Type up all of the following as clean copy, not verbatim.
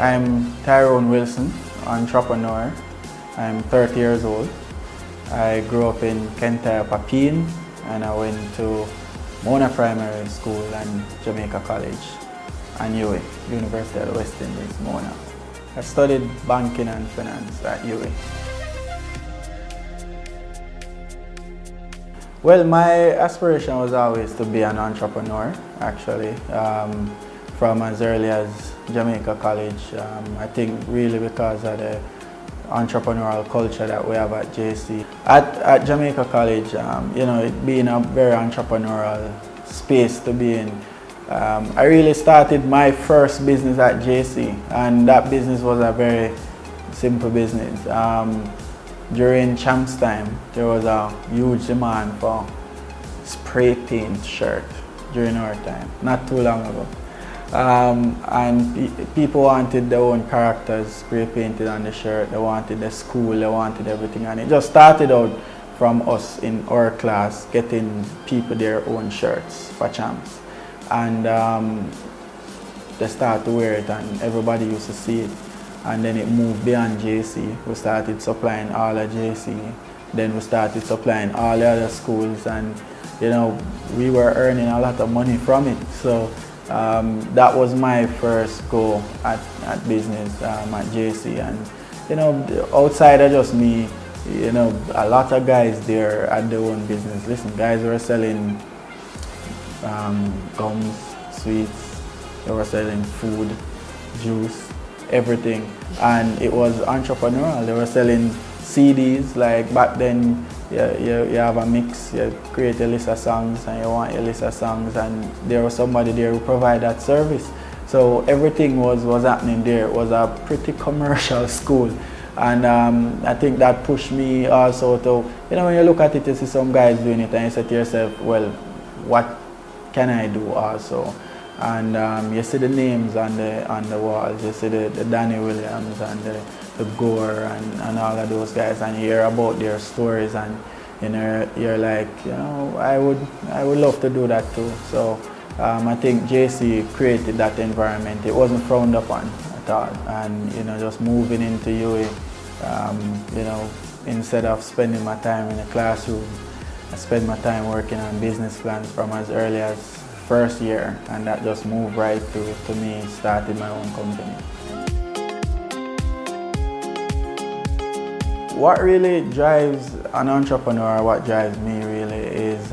I'm Tyrone Wilson, entrepreneur. I'm 30 years old. I grew up in Kintyre, Papine, and I went to Mona Primary School and Jamaica College and UA, University of the West Indies, Mona. I studied banking and finance at UA. Well, my aspiration was always to be an entrepreneur, actually, from as early as Jamaica College. I think really because of the entrepreneurial culture that we have at JC. At Jamaica College, it being a very entrepreneurial space to be in, I really started my first business at JC, and that business was a very simple business. During Champs time, there was a huge demand for spray paint shirt during our time, not too long ago. And people wanted their own characters spray painted on the shirt. They wanted the school, they wanted everything, and it just started out from us in our class getting people their own shirts for Champs, and they started to wear it, and everybody used to see it. And then it moved beyond JC. We started supplying all of JC. Then we started supplying all the other schools, and we were earning a lot of money from it. So that was my first go at business at JC. And outside of just me, a lot of guys there had their own business. Listen, guys were selling gums, sweets. They were selling food, juice, everything, and it was entrepreneurial. They were selling CDs. Like back then, you have a mix, you create a list of songs, and you want a list of songs, and there was somebody there who provide that service. So everything was happening there. It was a pretty commercial school, and I think that pushed me also to, when you look at it, you see some guys doing it, and you say to yourself, well, what can I do also? And you see the names on the walls. You see the Danny Williams and the Gore and all of those guys, and you hear about their stories, and you're like, I would love to do that too. So I think JC created that environment. It wasn't frowned upon at all, and just moving into UA, instead of spending my time in the classroom, I spend my time working on business plans from as early as first year, and that just moved right to me starting my own company. What really drives an entrepreneur, what drives me really is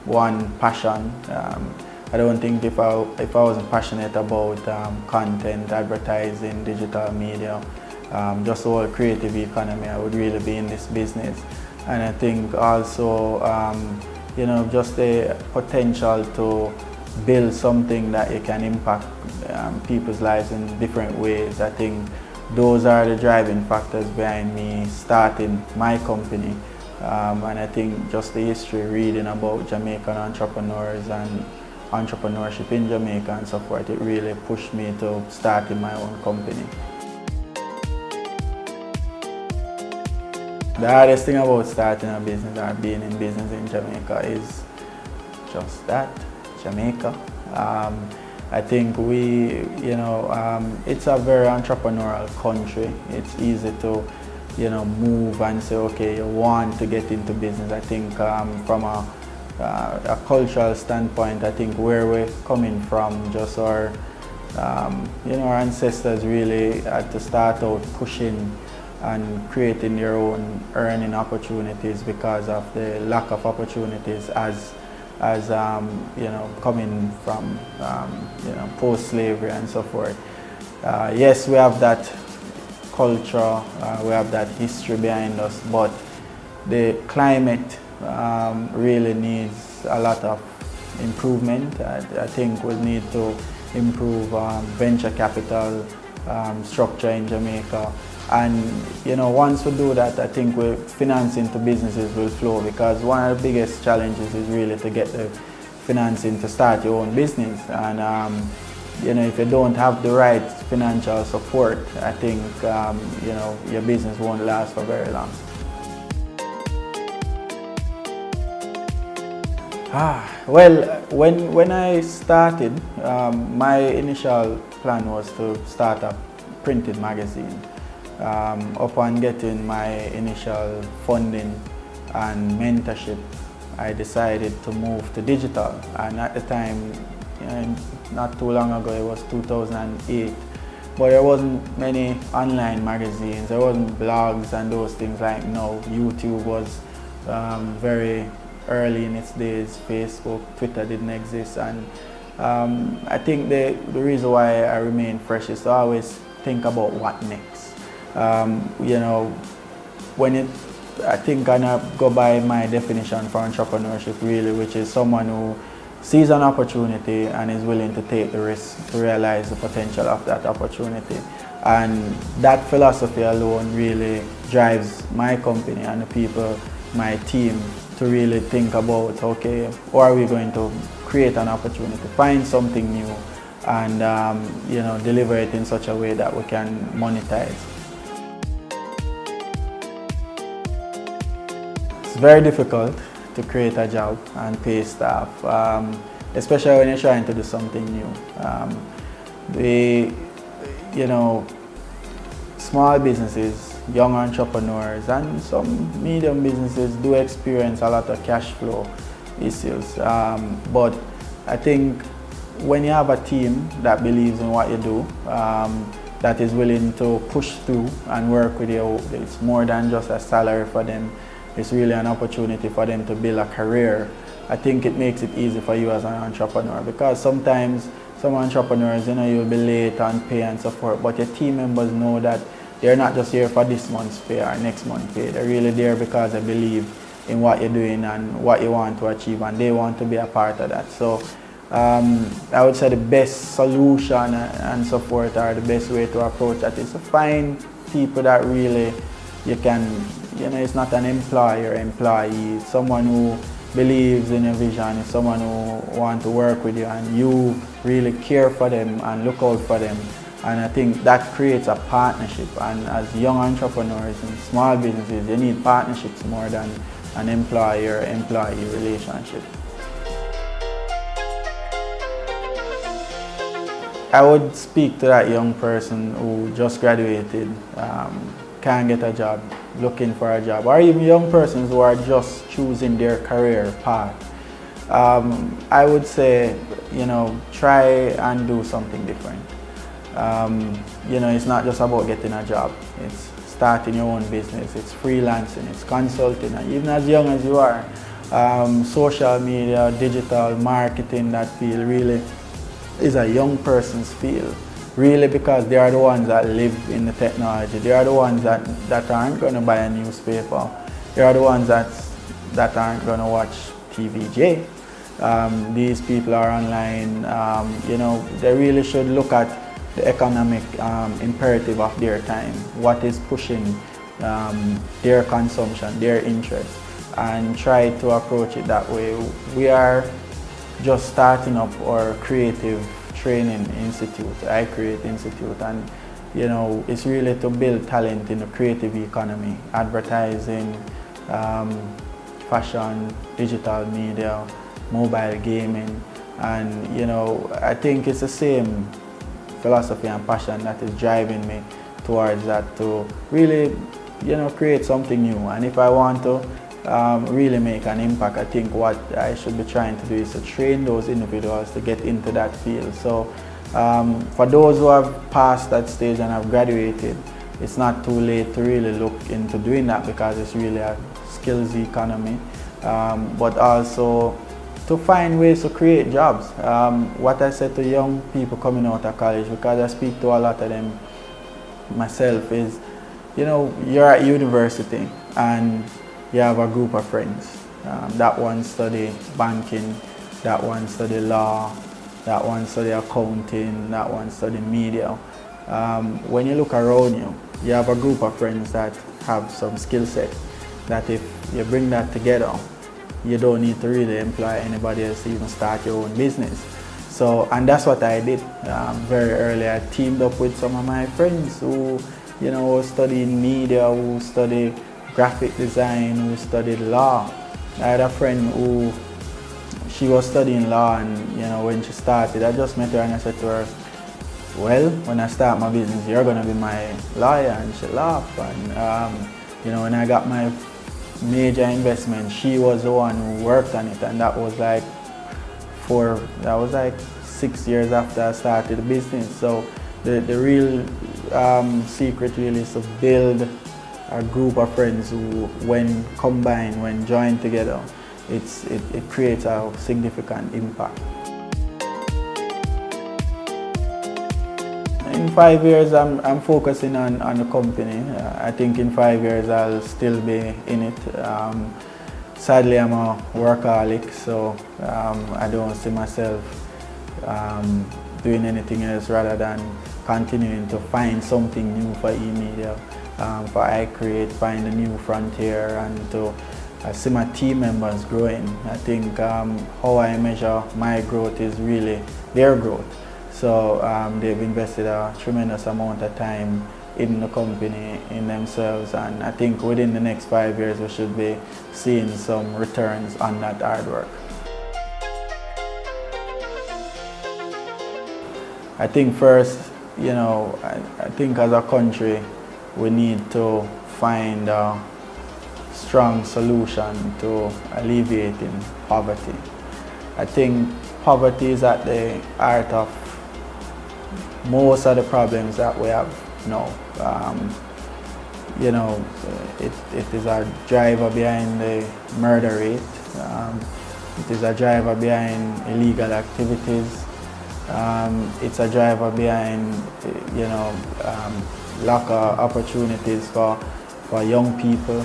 one, passion. I don't think if I wasn't passionate about content, advertising, digital media, just the whole creative economy, I would really be in this business. And I think also just the potential to build something that you can impact people's lives in different ways. I think those are the driving factors behind me starting my company. And I think just the history, reading about Jamaican entrepreneurs and entrepreneurship in Jamaica and so forth, it really pushed me to starting my own company. The hardest thing about starting a business or being in business in Jamaica is just that, Jamaica. I think it's a very entrepreneurial country. It's easy to, move and say, okay, you want to get into business. I think from a cultural standpoint, I think where we're coming from, just our ancestors really had to start out pushing and creating their own earning opportunities because of the lack of opportunities as coming from post-slavery and so forth. Yes, we have that culture, we have that history behind us, but the climate really needs a lot of improvement. I think we need to improve venture capital structure in Jamaica. And once we do that, I think financing to businesses will flow, because one of the biggest challenges is really to get the financing to start your own business. And if you don't have the right financial support, I think your business won't last for very long. Well, when I started, my initial plan was to start a printed magazine. Upon getting my initial funding and mentorship, I decided to move to digital. And at the time, not too long ago, it was 2008, but there wasn't many online magazines, there wasn't blogs and those things like now. YouTube was very early in its days, Facebook, Twitter didn't exist, and I think the reason why I remain fresh is to always think about what next. I think I'm gonna go by my definition for entrepreneurship really, which is someone who sees an opportunity and is willing to take the risk to realize the potential of that opportunity. And that philosophy alone really drives my company and the people, my team, to really think about, okay, how are we going to create an opportunity, find something new, and deliver it in such a way that we can monetize. It's very difficult to create a job and pay staff, especially when you're trying to do something new. Small businesses, young entrepreneurs, and some medium businesses do experience a lot of cash flow issues. But I think when you have a team that believes in what you do, that is willing to push through and work with you, it's more than just a salary for them. It's really an opportunity for them to build a career. I think it makes it easy for you as an entrepreneur, because sometimes some entrepreneurs, you'll be late on pay and so forth, but your team members know that they're not just here for this month's pay or next month's pay. They're really there because they believe in what you're doing and what you want to achieve, and they want to be a part of that. So I would say the best solution and so forth, or the best way to approach that, is to find people that really you can, it's not an employee, it's someone who believes in your vision, it's someone who wants to work with you, and you really care for them and look out for them. And I think that creates a partnership. And as young entrepreneurs in small businesses, you need partnerships more than an employer-employee relationship. I would speak to that young person who just graduated, can't get a job, looking for a job, or even young persons who are just choosing their career path. I would say, try and do something different. It's not just about getting a job. It's starting your own business, it's freelancing, it's consulting, and even as young as you are, social media, digital marketing, that field really is a young person's field. Really, because they are the ones that live in the technology. They are the ones that aren't going to buy a newspaper. They are the ones that aren't going to watch TVJ. These people are online. They really should look at the economic imperative of their time. What is pushing their consumption, their interest, and try to approach it that way. We are just starting up our creative training institute, I Create Institute, and it's really to build talent in the creative economy, advertising, fashion, digital media, mobile gaming, and I think it's the same philosophy and passion that is driving me towards that, to really create something new. And if I want to really make an impact, I think what I should be trying to do is to train those individuals to get into that field. So for those who have passed that stage and have graduated, it's not too late to really look into doing that, because it's really a skills economy, but also to find ways to create jobs. What I said to young people coming out of college, because I speak to a lot of them myself, is you're at university and you have a group of friends. That one study banking, that one study law, that one study accounting, that one study media. When you look around you, you have a group of friends that have some skill set, that if you bring that together, you don't need to really employ anybody else to even start your own business. So, and that's what I did very early. I teamed up with some of my friends who, studied media, who studied graphic design, who studied law. I had a friend who, she was studying law, and when she started, I just met her and I said to her, well, when I start my business, you're going to be my lawyer. And she laughed. And, you know, when I got my major investment, she was the one who worked on it. And that was like 6 years after I started the business. So the real secret really is to build a group of friends who, when combined, when joined together, it creates a significant impact. In 5 years, I'm focusing on the company. I think in 5 years I'll still be in it. Sadly, I'm a workaholic, so I don't see myself doing anything else rather than continuing to find something new for eMedia, for iCreate, find a new frontier, and to see my team members growing. I think how I measure my growth is really their growth. So they've invested a tremendous amount of time in the company, in themselves, and I think within the next 5 years we should be seeing some returns on that hard work. I think first, you know, I think as a country we need to find a strong solution to alleviating poverty. I think poverty is at the heart of most of the problems that we have now. You know, it is a driver behind the murder rate. It is a driver behind illegal activities. It's a driver behind, you know, lack of opportunities for young people.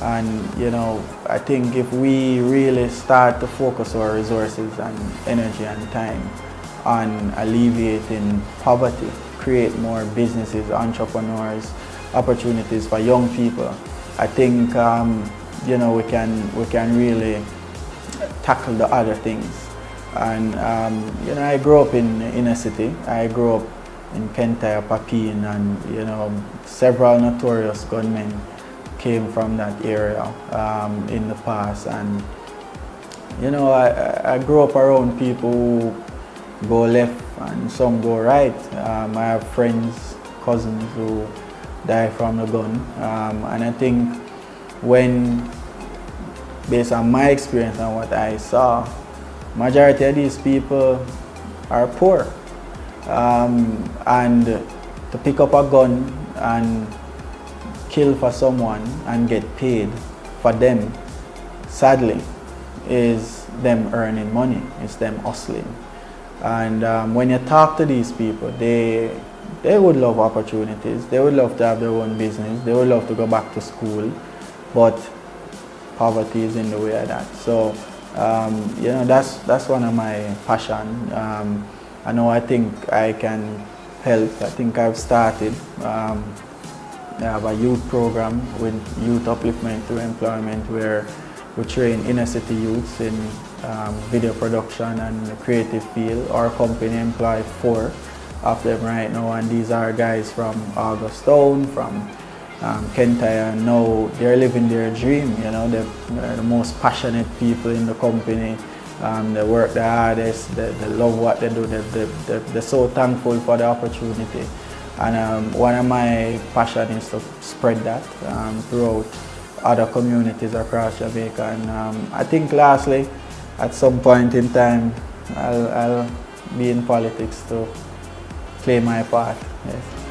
And you know, I think if we really start to focus our resources and energy and time on alleviating poverty, create more businesses, entrepreneurs, opportunities for young people, I think you know, we can really tackle the other things. And you know, I grew up in the inner city. I grew up in Kentire, Papine, and you know, several notorious gunmen came from that area in the past. And you know, I grew up around people who go left and some go right. I have friends, cousins who die from the gun, and I think when, based on my experience and what I saw, majority of these people are poor, and to pick up a gun and kill for someone and get paid for them, sadly, is them earning money, it's them hustling. And when you talk to these people, they would love opportunities, they would love to have their own business, they would love to go back to school, but poverty is in the way of that. So you know, that's one of my passion. I know, I think I can help. I think I've started. I have a youth program with youth upliftment through employment, where we train inner city youths in video production and the creative field. Our company employs 4 of them right now, and these are guys from Augustown, from Kentire. Now they're living their dream. You know, they're the most passionate people in the company. They work the hardest, they love what they do, they're so thankful for the opportunity. And one of my passions is to spread that throughout other communities across Jamaica. And I think lastly, at some point in time, I'll be in politics to play my part. Yes.